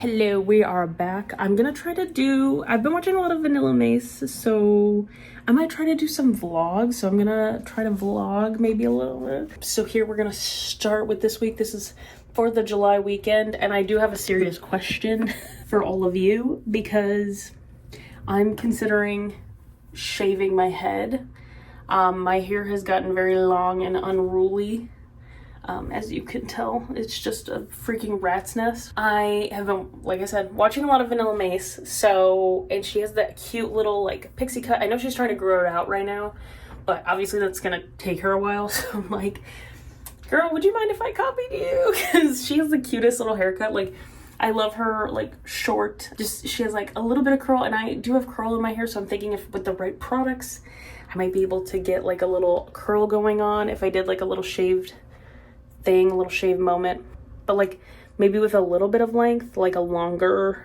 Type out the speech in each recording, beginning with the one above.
Hello, we are back. I've been watching a lot of Vanilla Mace, so I might try to do some vlogs. So I'm gonna try to vlog maybe a little bit. So here we're gonna start with this week. This is 4th of July weekend, and I do have a serious question for all of you because I'm considering shaving my head. My hair has gotten very long and unruly. As you can tell, it's just a freaking rat's nest. I have been, like I said, watching a lot of Vanilla Mace, and she has that cute little, like, pixie cut. I know she's trying to grow it out right now, but obviously that's gonna take her a while, so I'm like, girl, would you mind if I copied you? Because she has the cutest little haircut. Like, I love her, like, short, she has, like, a little bit of curl, and I do have curl in my hair, so I'm thinking if with the right products, I might be able to get, like, a little curl going on if I did, like, a little shaved thing, a little shave moment, but like maybe with a little bit of length, like a longer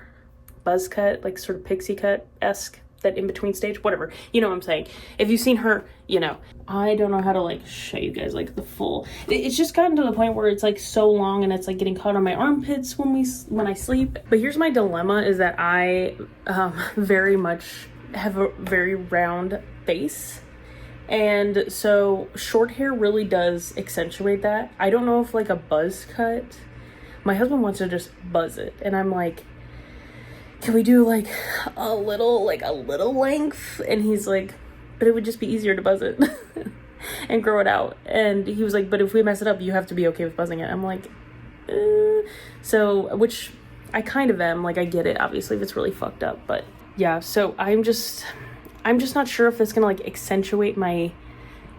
buzz cut, like sort of pixie cut-esque, that in between stage, whatever, you know what I'm saying. If you've seen her, you know. I don't know how to like show you guys like the full, it's just gotten to the point where it's like so long and it's like getting caught on my armpits when I sleep. But here's my dilemma, is that I very much have a very round face. And so short hair really does accentuate that. I don't know if like a buzz cut, my husband wants to just buzz it, and I'm like, can we do like a little length? And he's like, but it would just be easier to buzz it and grow it out. And he was like, but if we mess it up, you have to be okay with buzzing it. I'm like, so, which I kind of am, like I get it obviously if it's really fucked up, but yeah. So I'm just not sure if it's gonna like accentuate my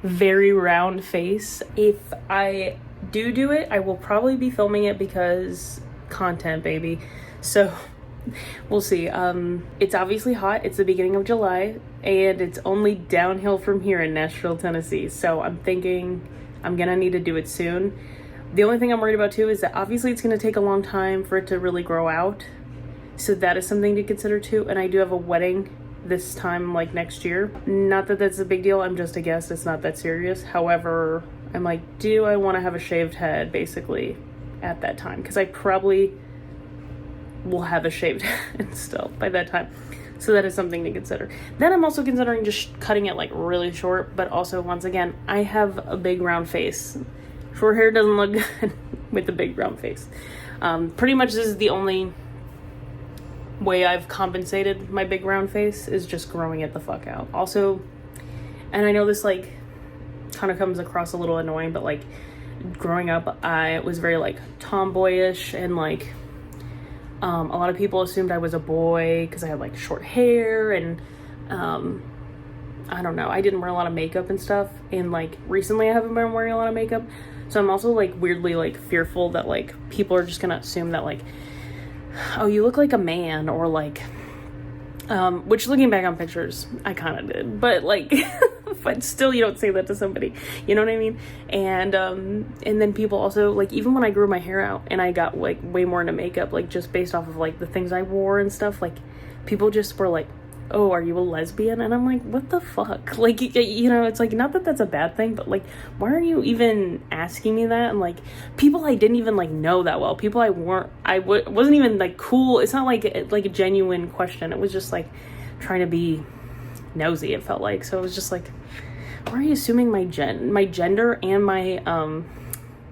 very round face. If I do it, I will probably be filming it because content, baby. So we'll see. It's obviously hot. It's the beginning of July and it's only downhill from here in Nashville, Tennessee. So I'm thinking I'm gonna need to do it soon. The only thing I'm worried about too is that obviously it's gonna take a long time for it to really grow out. So that is something to consider too. And I do have a wedding this time, like next year. Not that that's a big deal, I'm just a guest, it's not that serious. However, I'm like, do I want to have a shaved head basically at that time? Because I probably will have a shaved head still by that time. So that is something to consider. Then I'm also considering just cutting it like really short, but also once again, I have a big round face. Short hair doesn't look good with a big round face. Pretty much this is the only way I've compensated my big round face, is just growing it the fuck out. Also, and I know this like kind of comes across a little annoying, but like growing up I was very like tomboyish, and like a lot of people assumed I was a boy because I had like short hair, and I don't know, I didn't wear a lot of makeup and stuff, and like recently I haven't been wearing a lot of makeup, so I'm also like weirdly like fearful that like people are just gonna assume that like, oh, you look like a man, or like, which looking back on pictures, I kind of did, but like, but still you don't say that to somebody, you know what I mean? And then people also, like, even when I grew my hair out and I got like way more into makeup, like just based off of like the things I wore and stuff, like people just were like, oh, are you a lesbian? And I'm like, what the fuck? Like, you know, it's like, not that that's a bad thing, but like, why are you even asking me that? And like, people I didn't even like know that well, people wasn't even like cool. It's not like a genuine question. It was just like trying to be nosy, it felt like. So it was just like, why are you assuming my gender and my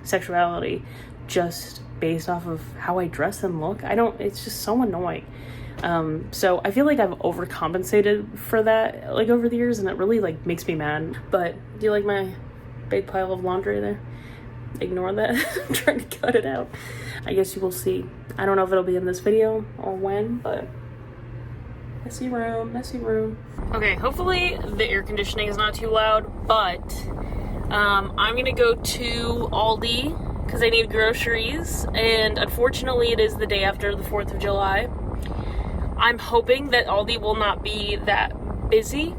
sexuality just based off of how I dress and look? It's just so annoying. So I feel like I've overcompensated for that like over the years, and it really like makes me mad. But do you like my big pile of laundry there? Ignore that. I'm trying to cut it out. I guess you will see. I don't know if it'll be in this video or when, but messy room. Okay, hopefully the air conditioning is not too loud, but I'm gonna go to Aldi because I need groceries, and unfortunately it is the day after the 4th of July. I'm hoping that Aldi will not be that busy,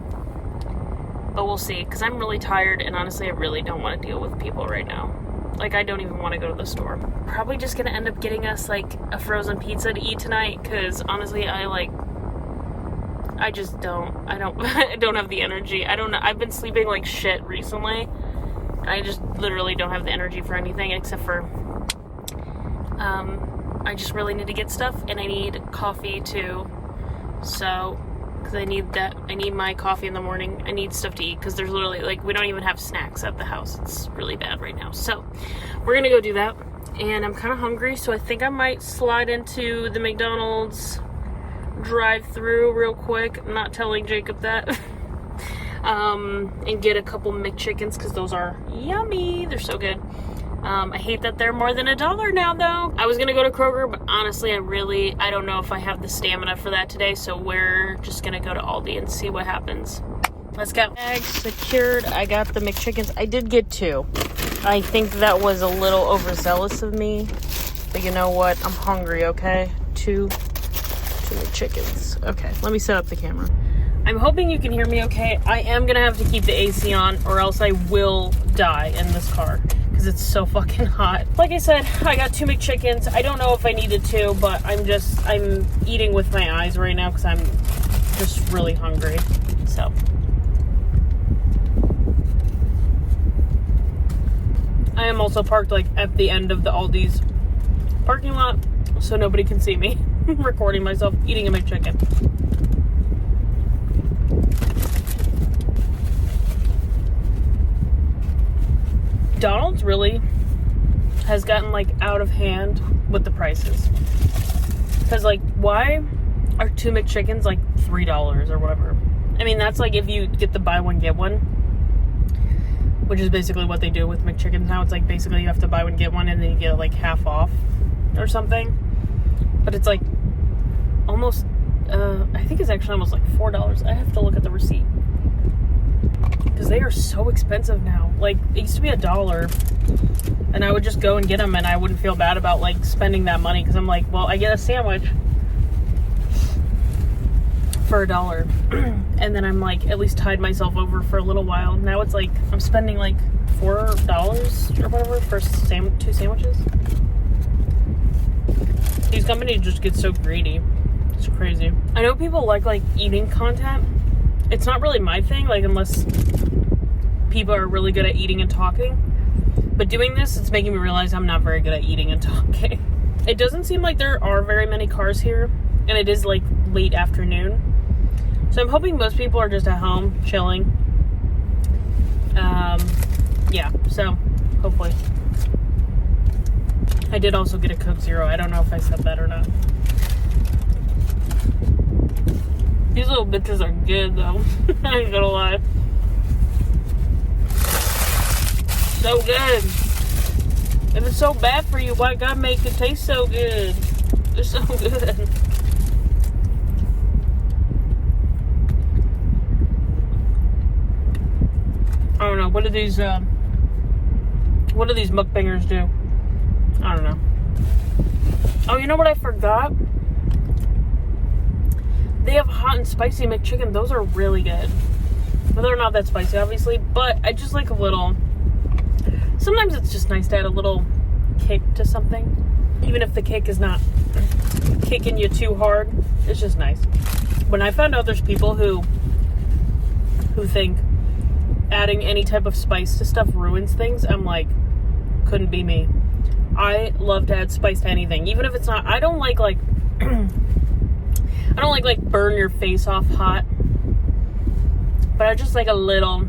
but we'll see, because I'm really tired, and honestly I really don't want to deal with people right now. Like, I don't even want to go to the store. Probably just gonna end up getting us like a frozen pizza to eat tonight, because honestly I don't have the energy. I don't know, I've been sleeping like shit recently. I just literally don't have the energy for anything except for I just really need to get stuff, and I need coffee too. So, because I need my coffee in the morning. I need stuff to eat, because there's literally, like, we don't even have snacks at the house. It's really bad right now. So, we're gonna go do that, and I'm kind of hungry, so I think I might slide into the McDonald's drive-through real quick. I'm not telling Jacob that. And get a couple McChickens, because those are yummy. They're so good. I hate that they're more than $1 now, though. I was gonna go to Kroger, but honestly, I don't know if I have the stamina for that today, so we're just gonna go to Aldi and see what happens. Let's go. Bag secured. I got the McChickens. I did get 2. I think that was a little overzealous of me, but you know what? I'm hungry, okay? 2 McChickens. Okay, let me set up the camera. I'm hoping you can hear me okay. I am gonna have to keep the AC on, or else I will die in this car, because it's so fucking hot. Like I said, I got 2 McChickens. I don't know if I needed 2, but I'm eating with my eyes right now, because I'm just really hungry, so. I am also parked, like, at the end of the Aldi's parking lot, so nobody can see me recording myself eating a McChicken. McDonald's really has gotten, like, out of hand with the prices. Because, like, why are 2 McChickens, like, $3 or whatever? I mean, that's, like, if you get the buy one, get one. Which is basically what they do with McChickens now. It's, like, basically you have to buy one, get one, and then you get it, like, half off or something. But it's, like, almost, I think it's actually almost, like, $4. I have to look at the receipt. Because they are so expensive now. Like, it used to be $1, and I would just go and get them, and I wouldn't feel bad about, like, spending that money, because I'm like, well, I get a sandwich for $1, and then I'm, like, at least tied myself over for a little while. Now it's, like, I'm spending, like, $4 or whatever for 2 sandwiches. These companies just get so greedy. It's crazy. I know people like eating content. It's not really my thing, like, unless people are really good at eating and talking. But doing this, it's making me realize I'm not very good at eating and talking. It doesn't seem like there are very many cars here, and it is, like, late afternoon. So I'm hoping most people are just at home, chilling. Yeah, so, hopefully. I did also get a Coke Zero. I don't know if I said that or not. These little bitches are good, though. I ain't gonna lie. So good. If it's so bad for you, why God make it taste so good? It's so good. I don't know. What do these mukbangers do? I don't know. Oh, you know what I forgot? They have hot and spicy McChicken. Those are really good. Well, they're not that spicy, obviously, but I just like a little... Sometimes it's just nice to add a little kick to something. Even if the kick is not kicking you too hard, it's just nice. When I found out there's people who think adding any type of spice to stuff ruins things, I'm like, couldn't be me. I love to add spice to anything. Even if it's not... I don't like I don't like burn your face off hot, but I just like a little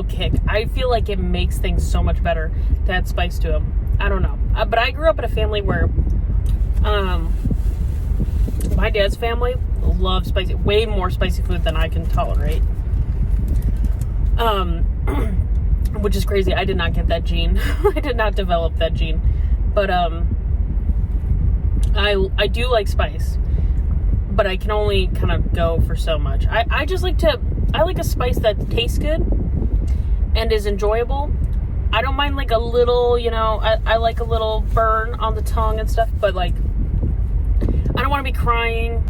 kick. I feel like it makes things so much better to add spice to them. I don't know, but I grew up in a family where my dad's family loves spicy, way more spicy food than I can tolerate. Which is crazy. I did not get that gene. I did not develop that gene, but I do like spice. But I can only kind of go for so much. I like a spice that tastes good and is enjoyable. I don't mind like a little, you know, I like a little burn on the tongue and stuff, but like, I don't want to be crying.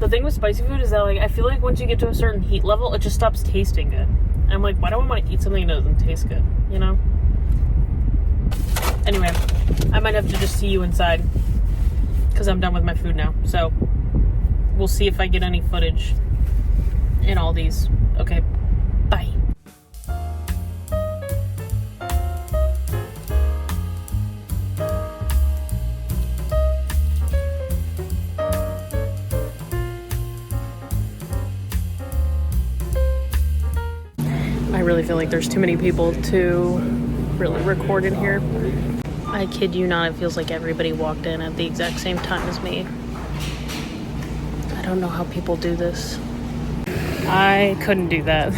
The thing with spicy food is that like, I feel like once you get to a certain heat level, it just stops tasting good. And I'm like, why do I want to eat something that doesn't taste good, you know? Anyway, I might have to just see you inside because I'm done with my food now. So we'll see if I get any footage in all these. Okay, bye. really feel like there's too many people to really record in here. I kid you not, it feels like everybody walked in at the exact same time as me. I don't know how people do this. I couldn't do that.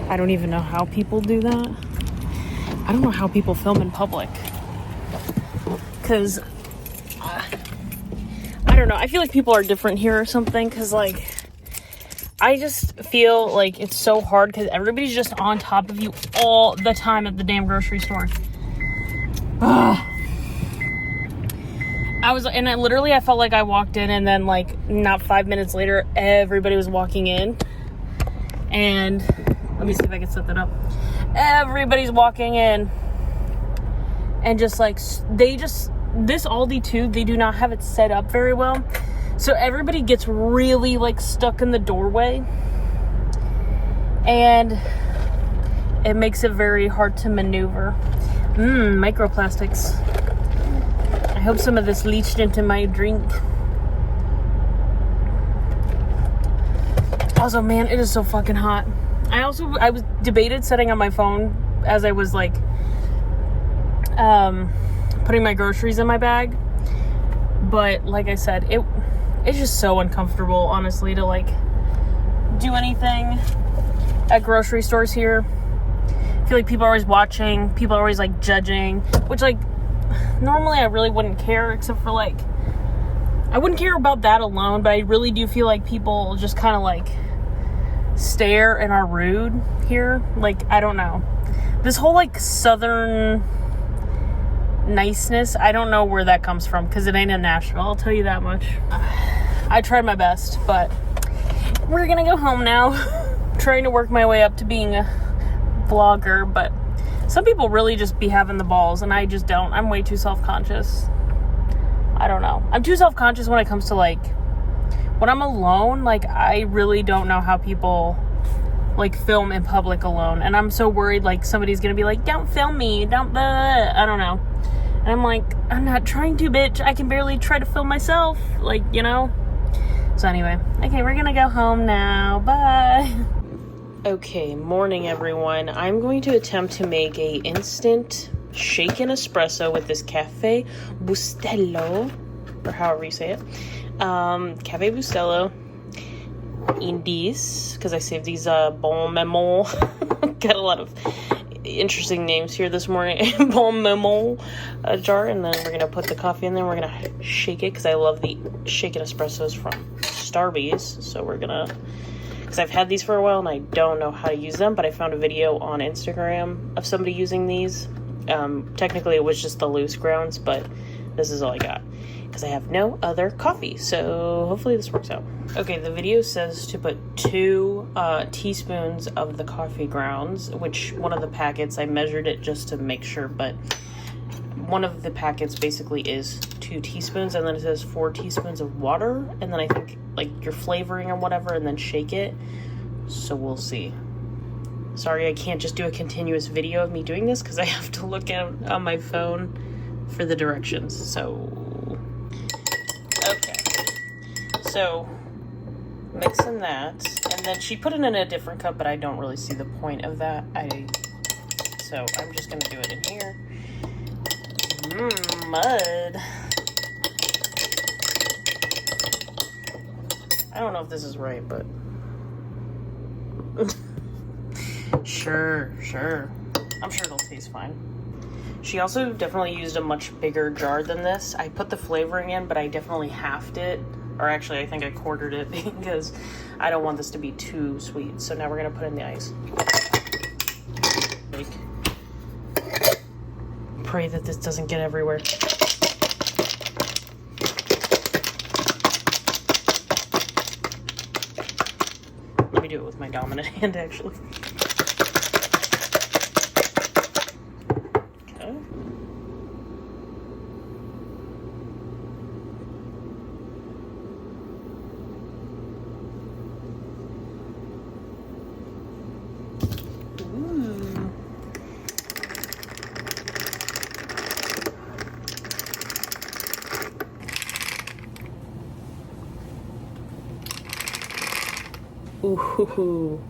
I don't even know how people do that. I don't know how people film in public. Because, I don't know. I feel like people are different here or something. Because, like, I just feel like it's so hard because everybody's just on top of you all the time at the damn grocery store. Ugh. I felt like I walked in and then, like, not 5 minutes later, everybody was walking in. And let me see if I can set that up. Everybody's walking in. And just, like, this Aldi, too, they do not have it set up very well. So everybody gets really, like, stuck in the doorway. And it makes it very hard to maneuver. Microplastics. I hope some of this leached into my drink. Also, man, it is so fucking hot. I was debated setting on my phone as I was, like, putting my groceries in my bag. But, like I said, it's just so uncomfortable, honestly, to, like, do anything at grocery stores here. I feel like people are always watching. People are always, like, judging. Which, like, normally I really wouldn't care, except for, like, I wouldn't care about that alone, but I really do feel like people just kind of, like, stare and are rude here. Like, I don't know. This whole, like, southern niceness, I don't know where that comes from, because it ain't in Nashville, I'll tell you that much. I tried my best, but we're gonna go home now. Trying to work my way up to being a vlogger, but some people really just be having the balls, and I just don't. I'm way too self-conscious. I don't know. I'm too self-conscious when it comes to, like, when I'm alone. Like, I really don't know how people, like, film in public alone, and I'm so worried, like, somebody's gonna be like, don't film me, don't, blah. I don't know. And I'm like, I'm not trying to, bitch. I can barely try to film myself, like, you know? So anyway, okay, we're gonna go home now. Bye. Okay, morning, everyone. I'm going to attempt to make a instant shaken espresso with this Cafe Bustelo, or however you say it. Cafe Bustelo Indies, because I saved these Bon Memo. Got a lot of interesting names here this morning. Bon Memo jar, and then we're gonna put the coffee in there. We're gonna shake it because I love the shaken espressos from Starbucks. So we're gonna, because I've had these for a while and I don't know how to use them, but I found a video on Instagram of somebody using these. Technically it was just the loose grounds, but this is all I got because I have no other coffee, so hopefully this works out. Okay, the video says to put 2 teaspoons of the coffee grounds, which one of the packets, I measured it just to make sure, but one of the packets basically is 2 teaspoons, and then it says 4 teaspoons of water, and then I think, like, your flavoring or whatever, and then shake it. So we'll see. Sorry, I can't just do a continuous video of me doing this because I have to look at on my phone for the directions. So, okay. So, mixing that, and then she put it in a different cup, but I don't really see the point of that. So I'm just gonna do it in here. Mud. I don't know if this is right, but sure. I'm sure it'll taste fine. She also definitely used a much bigger jar than this. I put the flavoring in, but I definitely halved it. Or actually, I think I quartered it because I don't want this to be too sweet. So now we're gonna put in the ice. Pray that this doesn't get everywhere. Let me do it with my dominant hand, actually. Okay. Ooh.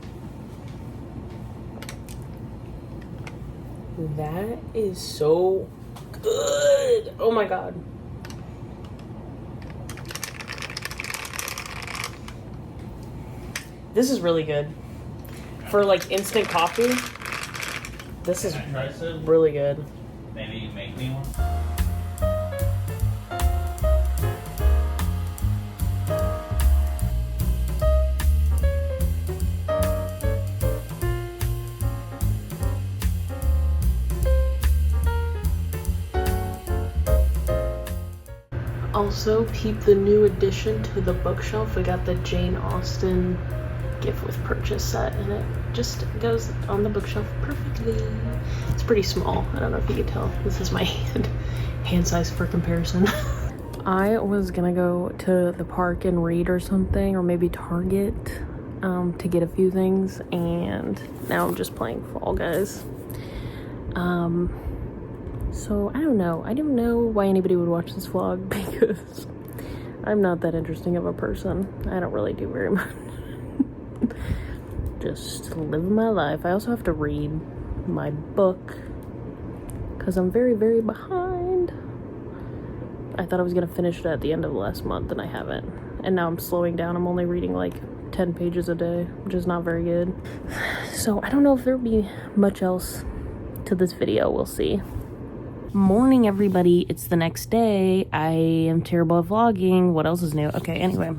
That is so good. Oh my God. This is really good. For like instant coffee, this is really good. Maybe you make me one? Also, peep the new addition to the bookshelf. We got the Jane Austen gift with purchase set, and it just goes on the bookshelf perfectly. It's pretty small. I don't know if you can tell. This is my hand size for comparison. I was gonna go to the park and read or something, or maybe Target, to get a few things, and now I'm just playing Fall Guys. So I don't know. I don't know why anybody would watch this vlog, because I'm not that interesting of a person. I don't really do very much. Just living my life. I also have to read my book because I'm very, very behind. I thought I was gonna finish it at the end of last month, and I haven't. And now I'm slowing down. I'm only reading like 10 pages a day, which is not very good. So I don't know if there'll be much else to this video. We'll see. Morning, everybody. It's the next day. I am terrible at vlogging. What else is new? Okay, anyway.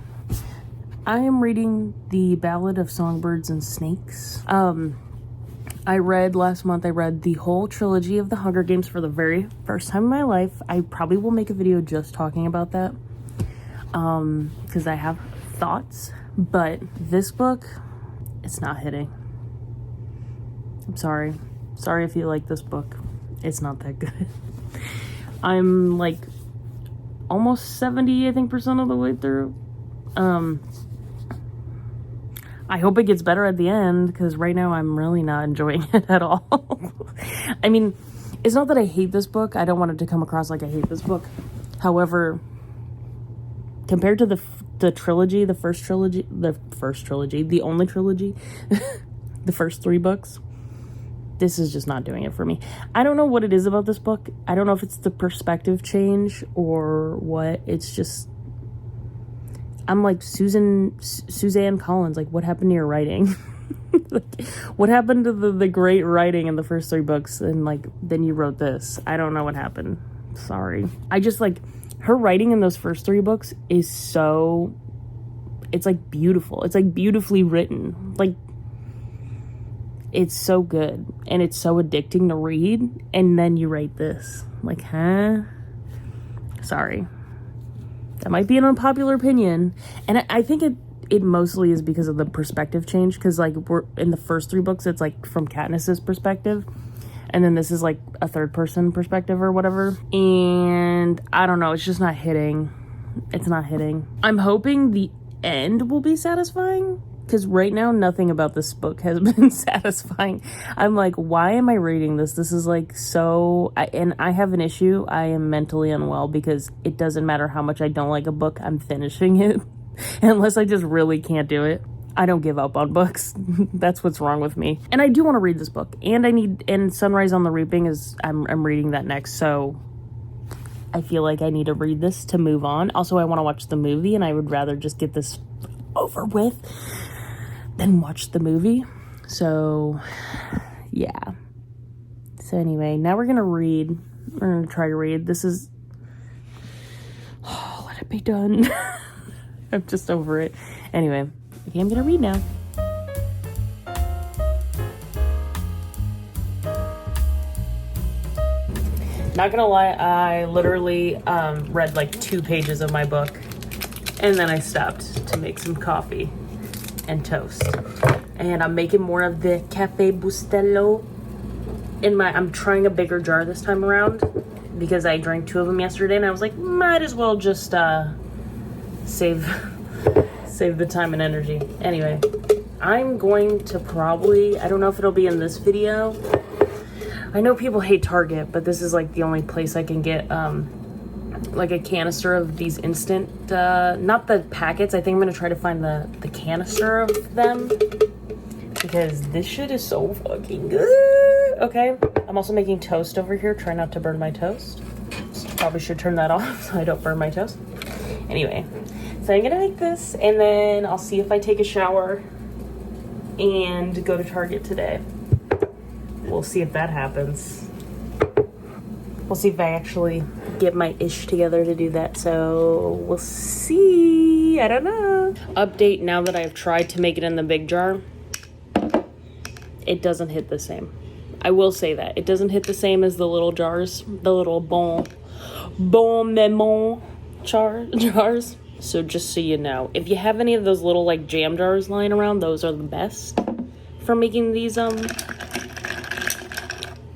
I am reading The Ballad of Songbirds and Snakes. I read last month, I read the whole trilogy of The Hunger Games for the very first time in my life. I probably will make a video just talking about that, because I have thoughts, but this book, it's not hitting. I'm sorry. Sorry if you like this book. It's not that good. I'm like almost 70, I think, % of the way through. I hope it gets better at the end, because right now I'm really not enjoying it at all. I mean, it's not that I hate this book. I don't want it to come across like I hate this book. However, compared to the trilogy, the only trilogy, the first 3 books, this is just not doing it for me. I don't know what it is about this book. I don't know if it's the perspective change or what. It's just, I'm like Suzanne Collins. Like, what happened to your writing? Like, what happened to the great writing in the first 3 books? And like, then you wrote this. I don't know what happened. Sorry. I just like, her writing in those first 3 books is so, it's like beautiful. It's like beautifully written. Like, it's so good, and it's so addicting to read, and then you write this. Like, huh? Sorry. That might be an unpopular opinion, and I think it mostly is because of the perspective change, because like, we're in the first 3 books, it's like from Katniss's perspective, and then this is like a third-person perspective or whatever, and I don't know, it's just not hitting. It's not hitting. I'm hoping the end will be satisfying, because right now, nothing about this book has been satisfying. I'm like, why am I reading this? This is like so... and I have an issue. I am mentally unwell, because it doesn't matter how much I don't like a book, I'm finishing it. Unless I just really can't do it. I don't give up on books. That's what's wrong with me. And I do want to read this book. And Sunrise on the Reaping is... I'm reading that next, so... I feel like I need to read this to move on. Also, I want to watch the movie, and I would rather just get this over with then watch the movie. So yeah. So anyway, now we're gonna read. We're gonna try to read. This is, oh, let it be done. I'm just over it. Anyway, okay, I'm gonna read now. Not gonna lie, I literally read like 2 pages of my book, and then I stopped to make some coffee and toast, and I'm making more of the Cafe Bustelo I'm trying a bigger jar this time around, because I drank 2 of them yesterday, and I was like, might as well just save the time and energy. Anyway, I'm going to probably, I don't know if it'll be in this video. I know people hate Target, but this is like the only place I can get like a canister of these instant, not the packets. I think I'm gonna try to find the canister of them, because this shit is so fucking good. okay? I'm also making toast over here. Try not to burn my toast. Probably should turn that off so I don't burn my toast. Anyway, so I'm gonna make this and then I'll see if I take a shower and go to Target today. We'll see if that happens. We'll see if I actually get my ish together to do that. So we'll see. I don't know. Update, now that I've tried to make it in the big jar, it doesn't hit the same. I will say that. It doesn't hit the same as the little jars, the little bon maman jars. So just so you know, if you have any of those little like jam jars lying around, those are the best for making these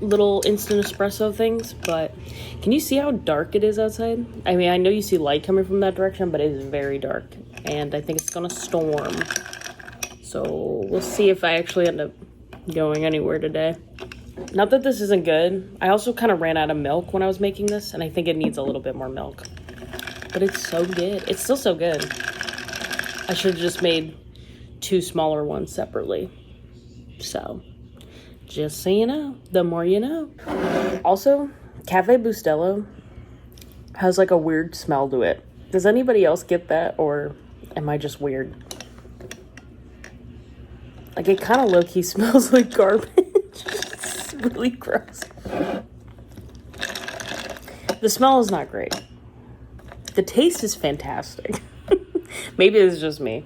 little instant espresso things. But can you see how dark it is outside? I mean, I know you see light coming from that direction, but it is very dark and I think it's gonna storm. So we'll see if I actually end up going anywhere today. Not that this isn't good. I also kind of ran out of milk when I was making this and I think it needs a little bit more milk. But it's so good. It's still so good. I should have just made 2 smaller ones separately. So, just so you know, the more you know. Also, Cafe Bustelo has like a weird smell to it. Does anybody else get that, or am I just weird? Like, it kind of low-key smells like garbage. It's really gross. The smell is not great. The taste is fantastic. Maybe it's just me.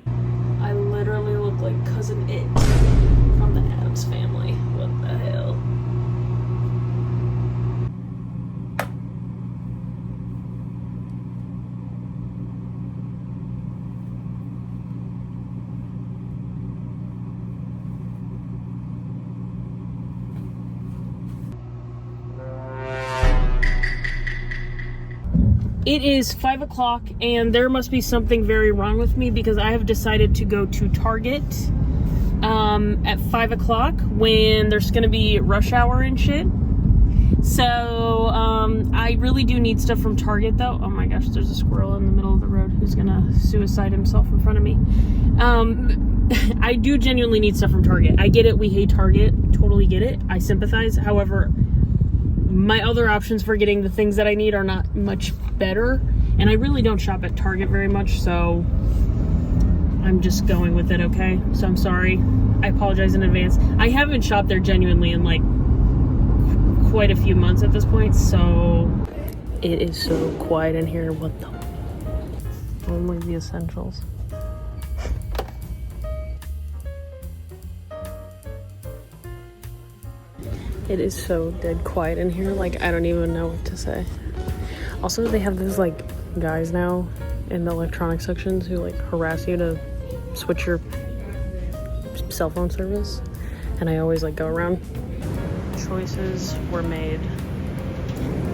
I literally look like Cousin It from the Addams Family. What the hell? It is 5 o'clock and there must be something very wrong with me because I have decided to go to Target at 5 o'clock when there's gonna be rush hour and shit. So I really do need stuff from Target though. Oh my gosh, there's a squirrel in the middle of the road who's gonna suicide himself in front of me. I do genuinely need stuff from Target. I get it, we hate Target, totally get it. I sympathize. However, my other options for getting the things that I need are not much better. And I really don't shop at Target very much, so I'm just going with it, okay? So I'm sorry. I apologize in advance. I haven't shopped there genuinely in like quite a few months at this point, so it is so quiet in here. What the? Only the essentials. It is so dead quiet in here, like I don't even know what to say. Also, they have these like guys now in the electronic sections who like harass you to switch your cell phone service, and I always like go around. Choices were made.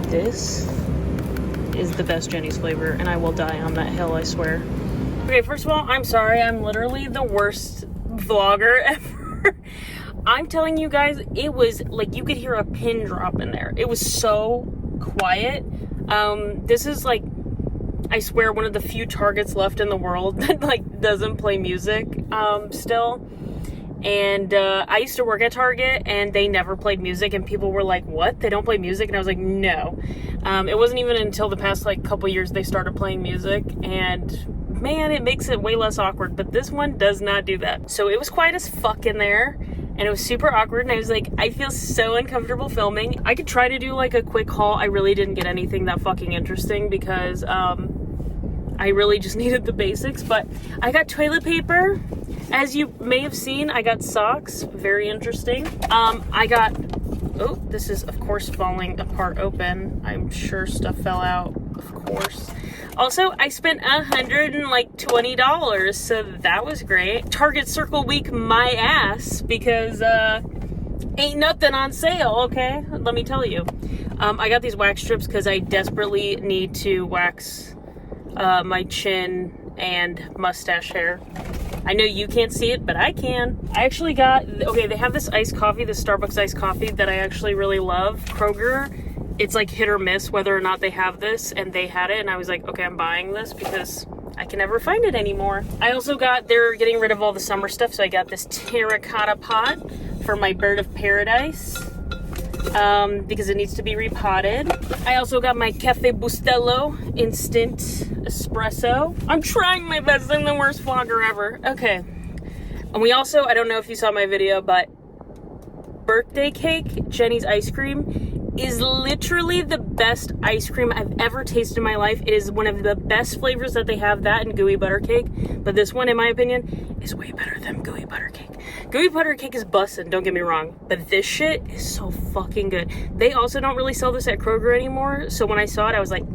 This is the best Jenny's flavor, and I will die on that hill, I swear. Okay, first of all, I'm sorry, I'm literally the worst vlogger ever. I'm telling you guys, it was like you could hear a pin drop in there. It was so quiet. This is like, I swear, one of the few Targets left in the world that like doesn't play music still. And I used to work at Target and they never played music, and people were like, what? They don't play music? And I was like, no. It wasn't even until the past like couple years they started playing music, and man, it makes it way less awkward, but this one does not do that. So it was quiet as fuck in there. And it was super awkward, and I was like, I feel so uncomfortable filming. I could try to do like a quick haul. I really didn't get anything that fucking interesting because I really just needed the basics. But I got toilet paper. As you may have seen, I got socks. Very interesting. I got, oh, this is of course falling apart open. I'm sure stuff fell out, of course. Also, I spent $120, so that was great. Target Circle Week my ass, because ain't nothing on sale, okay? Let me tell you. I got these wax strips because I desperately need to wax my chin and mustache hair. I know you can't see it, but I can. I actually got, okay, they have this iced coffee, this Starbucks iced coffee that I actually really love. Kroger. It's like hit or miss whether or not they have this, and they had it, and I was like, okay, I'm buying this because I can never find it anymore. I also got, they're getting rid of all the summer stuff, so I got this terracotta pot for my bird of paradise. because it needs to be repotted. I also got my Cafe Bustelo instant espresso. I'm trying my best. I'm the worst vlogger ever. Okay. And we also, I don't know if you saw my video, but birthday cake, Jenny's ice cream, is literally the best ice cream I've ever tasted in my life. It is one of the best flavors that they have, that and gooey butter cake. But this one, in my opinion, is way better than gooey butter cake. Gooey butter cake is bussin', don't get me wrong. But this shit is so fucking good. They also don't really sell this at Kroger anymore. So when I saw it, I was like,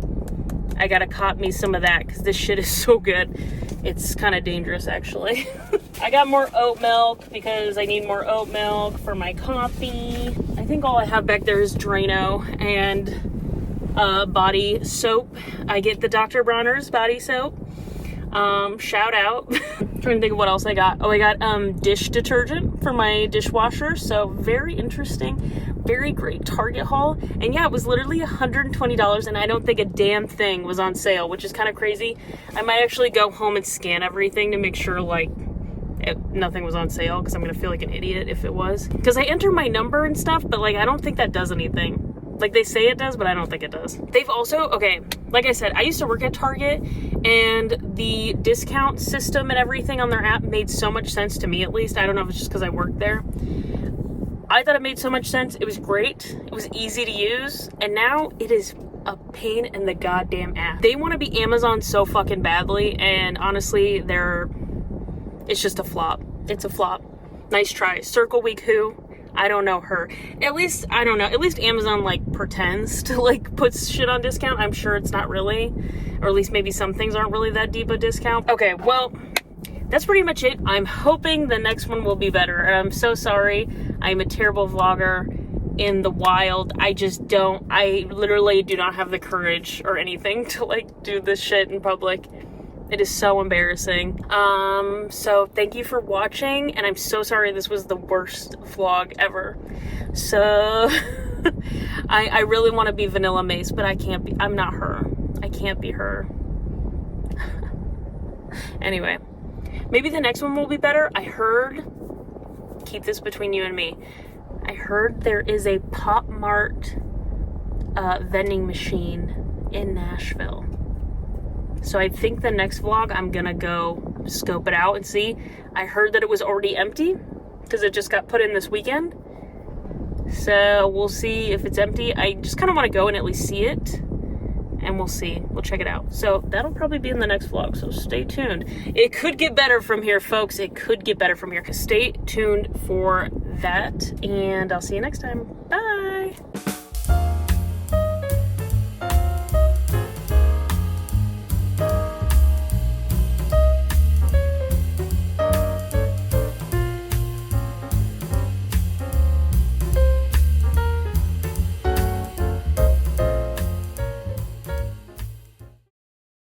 I gotta cop me some of that because this shit is so good. It's kind of dangerous, actually. I got more oat milk because I need more oat milk for my coffee. I think all I have back there is Drano and body soap. I get the Dr. Bronner's body soap. Shout out. I'm trying to think of what else I got. Oh, I got dish detergent for my dishwasher. So very interesting. Very great Target haul. And yeah, it was literally $120 and I don't think a damn thing was on sale, which is kind of crazy. I might actually go home and scan everything to make sure like nothing was on sale, because I'm gonna feel like an idiot if it was. Because I enter my number and stuff, but like I don't think that does anything. Like they say it does, but I don't think it does. They've also, okay, like I said, I used to work at Target and the discount system and everything on their app made so much sense to me, at least. I don't know if it's just because I worked there. I thought it made so much sense. It was great. It was easy to use. And now it is a pain in the goddamn ass. They want to be Amazon so fucking badly. And honestly, it's just a flop. It's a flop. Nice try. Circle Week who? I don't know her. At least, I don't know. At least Amazon like pretends to like put shit on discount. I'm sure it's not really. Or at least maybe some things aren't really that deep a discount. Okay, well, that's pretty much it. I'm hoping the next one will be better. And I'm so sorry. I'm a terrible vlogger in the wild. I literally do not have the courage or anything to like do this shit in public. It is so embarrassing. So thank you for watching, and I'm so sorry this was the worst vlog ever. So I really want to be Vanilla Mace, but I can't be. I'm not her. I can't be her. Anyway, maybe the next one will be better. I heard, keep this between you and me, I heard there is a Pop Mart vending machine in Nashville. So I think the next vlog, I'm gonna go scope it out and see. I heard that it was already empty because it just got put in this weekend. So we'll see if it's empty. I just kind of want to go and at least see it. And we'll see. We'll check it out. So that'll probably be in the next vlog. So stay tuned. It could get better from here, folks. It could get better from here. Stay tuned for that. And I'll see you next time. Bye.